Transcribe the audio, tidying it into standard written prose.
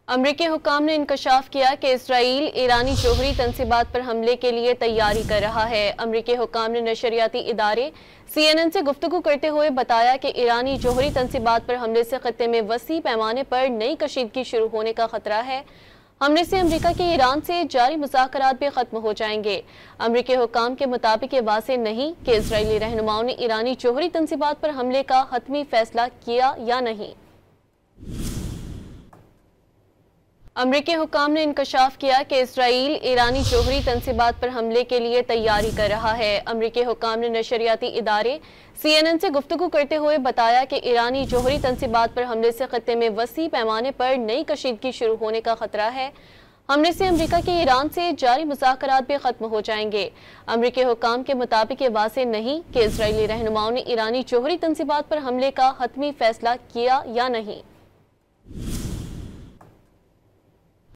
امریکی حکام نے انکشاف کیا کہ اسرائیل ایرانی جوہری تنصیبات پر حملے کے لیے تیاری کر رہا ہے۔ امریکی حکام نے نشریاتی ادارے CNN سے گفتگو کرتے ہوئے بتایا کہ ایرانی جوہری تنصیبات پر حملے سے خطے میں وسیع پیمانے پر نئی کشیدگی شروع ہونے کا خطرہ ہے۔ حملے سے امریکہ کے ایران سے جاری مذاکرات بھی ختم ہو جائیں گے۔ امریکی حکام کے مطابق یہ واضح نہیں کہ اسرائیلی رہنماؤں نے ایرانی جوہری تنصیبات پر حملے کا حتمی فیصلہ کیا یا نہیں۔ امریکی حکام نے انکشاف کیا کہ اسرائیل ایرانی جوہری تنصیبات پر حملے کے لیے تیاری کر رہا ہے۔ امریکی حکام نے نشریاتی ادارے CNN سے گفتگو کرتے ہوئے بتایا کہ ایرانی جوہری تنصیبات پر حملے سے خطے میں وسیع پیمانے پر نئی کشیدگی شروع ہونے کا خطرہ ہے۔ حملے سے امریکہ کے ایران سے جاری مذاکرات بھی ختم ہو جائیں گے۔ امریکی حکام کے مطابق یہ واضح نہیں کہ اسرائیلی رہنماؤں نے ایرانی جوہری تنصیبات پر حملے کا حتمی فیصلہ کیا یا نہیں۔